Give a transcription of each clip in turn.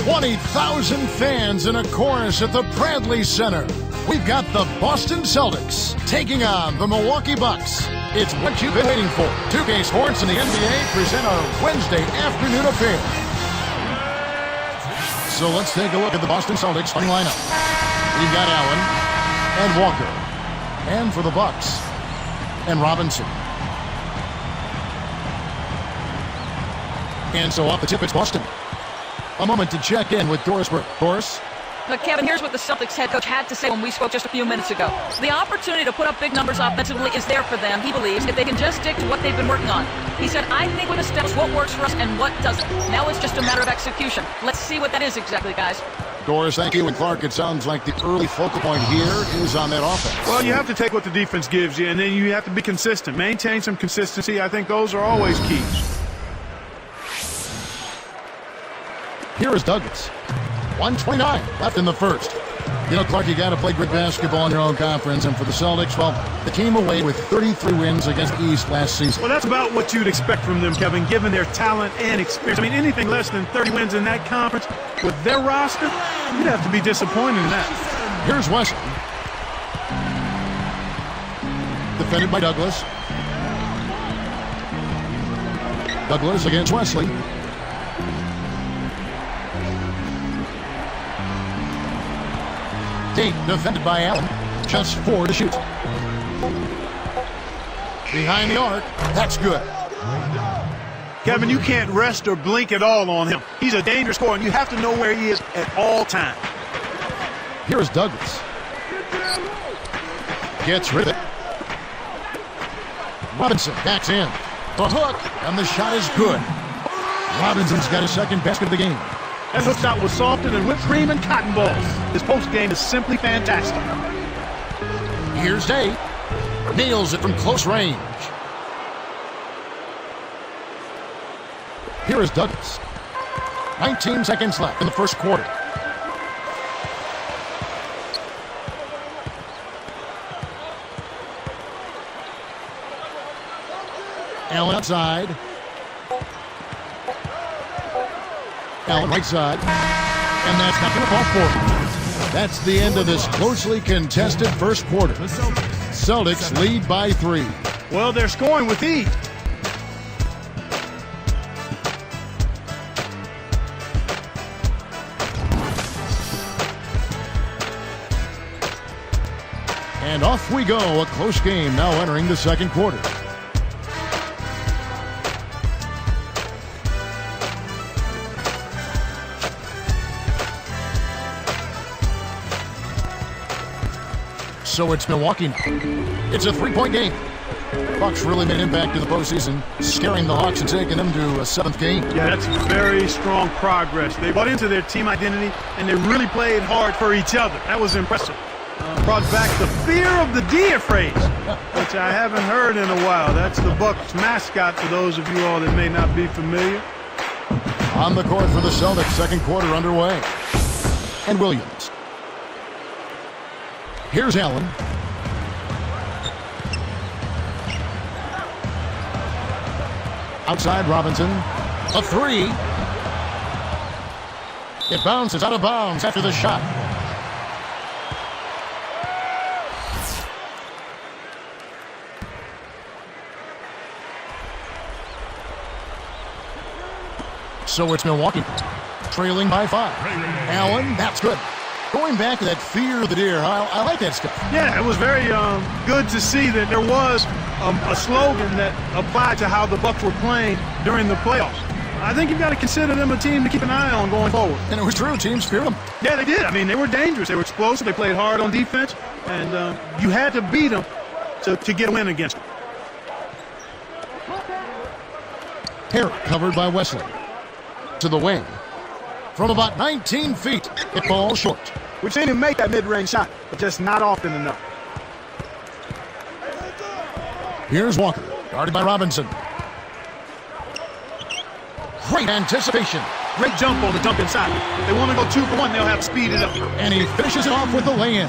20,000 fans in a chorus at the Bradley Center. We've got the Boston Celtics taking on the Milwaukee Bucks. It's what you've been waiting for. 2K Sports and the NBA present our Wednesday afternoon affair. So let's take a look at the Boston Celtics starting lineup. We've got Allen and Walker. And for the Bucks, and Robinson. And so off the tip, it's Boston. A moment to check in with Doris Burke. Doris? But Kevin, here's what the Celtics head coach had to say when we spoke just a few minutes ago. The opportunity to put up big numbers offensively is there for them, he believes, if they can just stick to what they've been working on. He said, I think we're going to establish what works for us and what doesn't. Now it's just a matter of execution. Let's see what that is exactly, guys. Doris, thank you. And Clark, it sounds like the early focal point here is on that offense. Well, you have to take what the defense gives you, and then you have to be consistent. Maintain some consistency. I think those are always keys. Here is Douglas. 1:29 left in the first. You know, Clark, you got to play great basketball in your own conference. And for the Celtics, well, the team away with 33 wins against East last season. Well, that's about what you'd expect from them, Kevin, given their talent and experience. I mean, anything less than 30 wins in that conference with their roster, you'd have to be disappointed in that. Here's Wesley. Defended by Douglas. Douglas against Wesley. Tate defended by Allen. Just 4 to shoot. Behind the arc. That's good. Kevin, you can't rest or blink at all on him. He's a dangerous scorer, and you have to know where he is at all times. Here's Douglas. Gets rid of it. Robinson backs in. The hook, and the shot is good. Robinson's got his second basket of the game. That hook shot was softer than whipped cream and cotton balls. His post game is simply fantastic. Here's Day. Nails it from close range. Here is Douglas. 19 seconds left in the first quarter. Allen outside. Allen right side. And that's not going to fall for. That's the end of this closely contested first quarter. Celtics lead by 3. Well, they're scoring with ease. And off we go. A close game now entering the second quarter. So it's Milwaukee now. It's a 3-point game. Bucks really made an impact in the postseason, scaring the Hawks and taking them to a 7th game. Yeah, that's very strong progress. They bought into their team identity, and they really played hard for each other. That was impressive. Brought back the fear of the Diff phrase, which I haven't heard in a while. That's the Bucks mascot for those of you all that may not be familiar. On the court for the Celtics, second quarter underway. And Williams. Here's Allen. Outside Robinson. A 3. It bounces out of bounds after the shot. So it's Milwaukee, trailing by 5. Allen, that's good. Going back to that fear of the deer, I like that stuff. Yeah, it was very good to see that there was a slogan that applied to how the Bucks were playing during the playoffs. I think you've got to consider them a team to keep an eye on going forward. And it was true. Teams feared them. Yeah, they did. I mean, they were dangerous. They were explosive. They played hard on defense. And you had to beat them to get a win against them. Harris covered by Wesley. To the wing. From about 19 feet, it falls short. We've seen him make that mid-range shot, but just not often enough. Here's Walker, guarded by Robinson. Great anticipation. Great jump on the dump inside. If they want to go 2 for 1, they'll have to speed it up. And he finishes it off with the lay-in.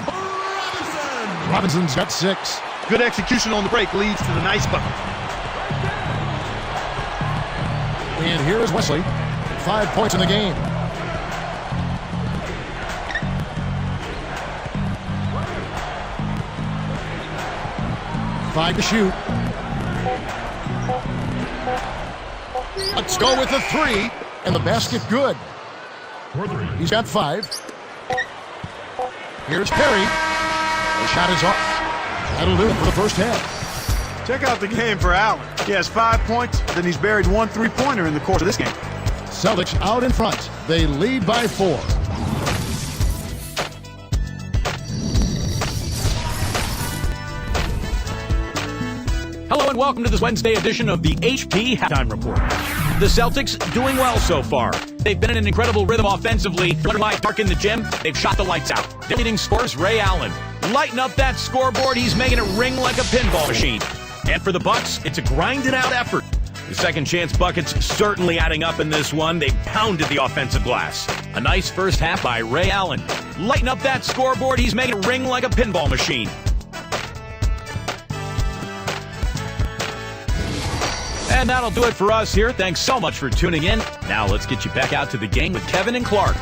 Robinson's got 6. Good execution on the break leads to the nice bucket. And here's Wesley. 5 points in the game. 5 to shoot. Let's go with the 3. And the basket good. He's got 5. Here's Perry. The shot is off. That'll do it for the first half. Check out the game for Allen. He has 5 points, then he's buried 1 3-pointer in the course of this game. Celtics out in front. They lead by 4. Hello and welcome to this Wednesday edition of the HP Halftime Report. The Celtics doing well so far. They've been in an incredible rhythm offensively. Dark in the gym, they've shot the lights out. Their leading scores, Ray Allen. Lighten up that scoreboard, he's making it ring like a pinball machine. And for the Bucks, it's a grinded-out effort. The second chance buckets certainly adding up in this one. They pounded the offensive glass. A nice first half by Ray Allen. Lighten up that scoreboard, he's making it ring like a pinball machine. And that'll do it for us here. Thanks so much for tuning in. Now let's get you back out to the game with Kevin and Clark.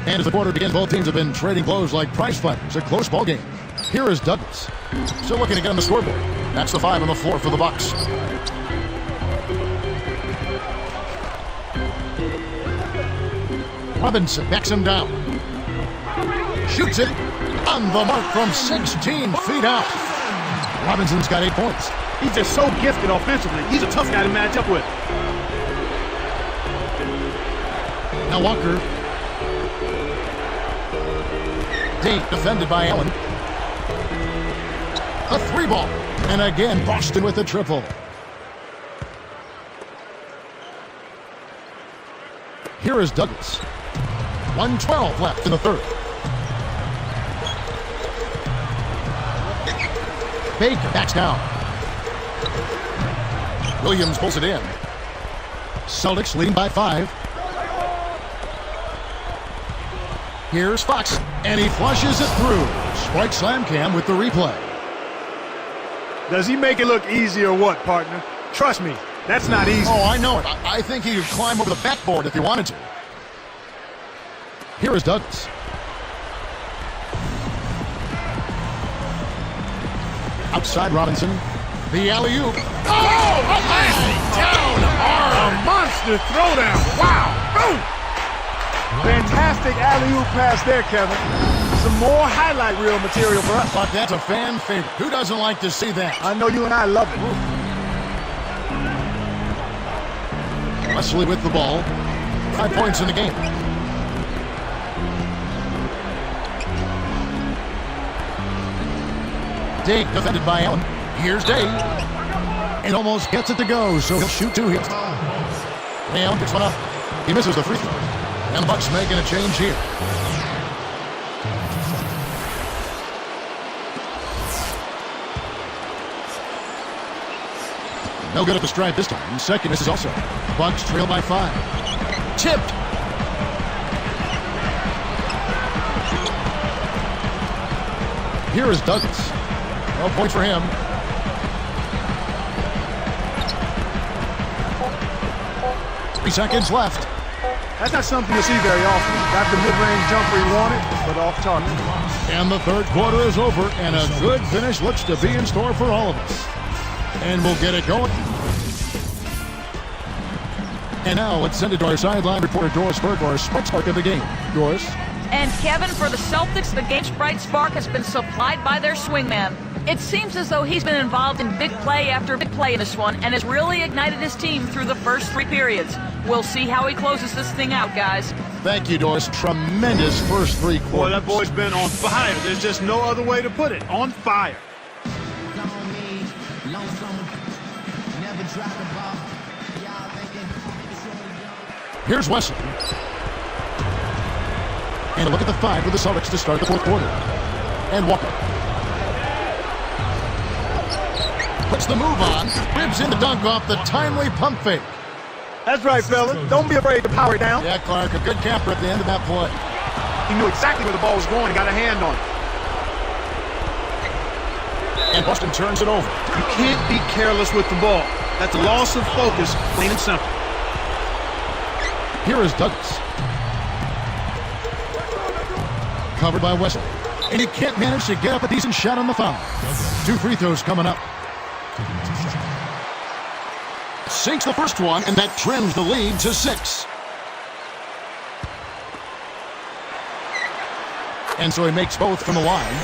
And as the quarter begins, both teams have been trading blows like prize fighters. A close ball game. Here is Douglas. Still looking to get on the scoreboard. That's the 5 on the floor for the Bucks. Robinson backs him down. Shoots it on the mark from 16 feet out. Robinson's got 8 points. He's just so gifted offensively. He's a tough guy to match up with. Now Walker. Deep defended by Allen. A 3 ball. And again, Boston with a triple. Here is Douglas. 1:12 left in the third. Baker backs down. Williams pulls it in. Celtics leading by 5. Here's Fox, and he flushes it through. Spike Slam Cam with the replay. Does he make it look easy or what, partner? Trust me, that's not easy. Oh, I know it. I think he could climb over the backboard if he wanted to. Here is Douglas. Outside Robinson. The alley-oop. Oh! Down hard! A monster throwdown. Wow. Boom. Fantastic alley-oop pass there, Kevin. Some more highlight reel material for us. But that's a fan favorite. Who doesn't like to see that? I know you and I love it. Wesley with the ball. 5 points in the game. Dake defended by Allen. Here's Dake. It almost gets it to go, so he'll shoot 2 here. Allen picks one up. He misses the free throw. And the Bucks making a change here. No good at the stripe this time. Second misses also. Bucks trail by 5. Tipped. Here is Douglas. 12 points for him. Three seconds left. That's not something you'll see very often. Got the mid-range jumper he wanted, but off target. And the third quarter is over, and a good finish looks to be in store for all of us. And we'll get it going. And now let's send it to our sideline reporter Doris Berg for our sports part of the game. Doris. And Kevin, for the Celtics, the game's bright spark has been supplied by their swingman. It seems as though he's been involved in big play after big play in this one and has really ignited his team through the first 3 periods. We'll see how he closes this thing out, guys. Thank you, Doris. Tremendous first 3 quarters. Boy, that boy's been on fire. There's just no other way to put it. On fire. Here's Wesley. And a look at the 5 for the Celtics to start the 4th quarter. And Walker. Puts the move on. Ribs in the dunk off the timely pump fake. That's right, fellas. Don't be afraid to power it down. Yeah, Clark, a good camper at the end of that play. He knew exactly where the ball was going and got a hand on it. And Boston turns it over. You can't be careless with the ball. That's a loss of focus, plain and simple. Here is Douglas. covered by Wesley. And he can't manage to get up a decent shot on the foul. 2 free throws coming up. Sinks the first one, and that trims the lead to 6. And so he makes both from the line.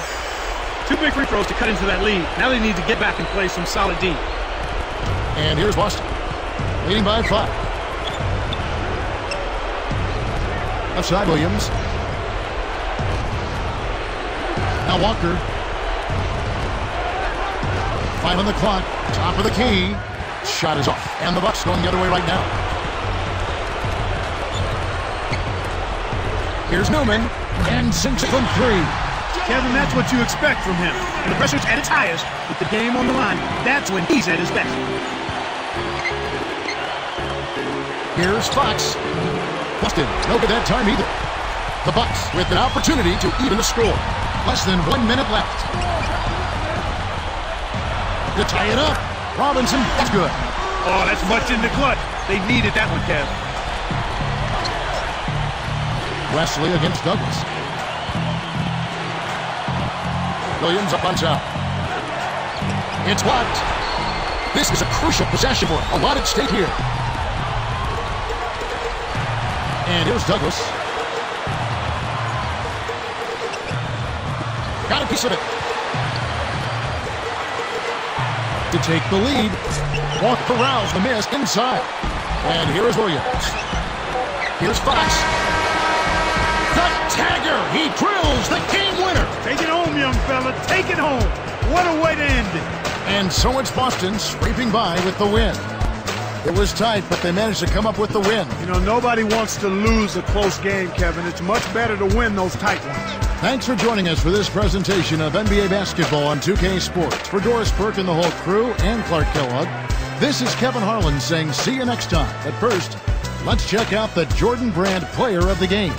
2 big free throws to cut into that lead. Now they need to get back and play some solid D. And here's Boston, leading by 5. Left side, Williams. Now Walker. 5 on the clock. Top of the key. Shot is off. And the Bucks going the other way right now. Here's Newman. And sinks it from 3. Kevin, that's what you expect from him. When the pressure's at its highest, with the game on the line, that's when he's at his best. Here's Fox. Boston, no good that time either. The Bucks with an opportunity to even the score. Less than 1 minute left. To tie it up. Robinson, that's good. Oh, that's much in the clutch. They needed that one, Kev. Wesley against Douglas. Williams up on top. It's blocked. This is a crucial possession for him. A lot at stake here. And here's Douglas. Got a piece of it. To take the lead. Walk corrals the miss inside. And here is Williams. Here's Fox. The tagger. He drills the game winner. Take it home, young fella. Take it home. What a way to end it. And so it's Boston scraping by with the win. It was tight, but they managed to come up with the win. You know, nobody wants to lose a close game, Kevin. It's much better to win those tight ones. Thanks for joining us for this presentation of NBA basketball on 2K Sports. For Doris Burke and the whole crew and Clark Kellogg, this is Kevin Harlan saying see you next time. But first, let's check out the Jordan Brand Player of the Game.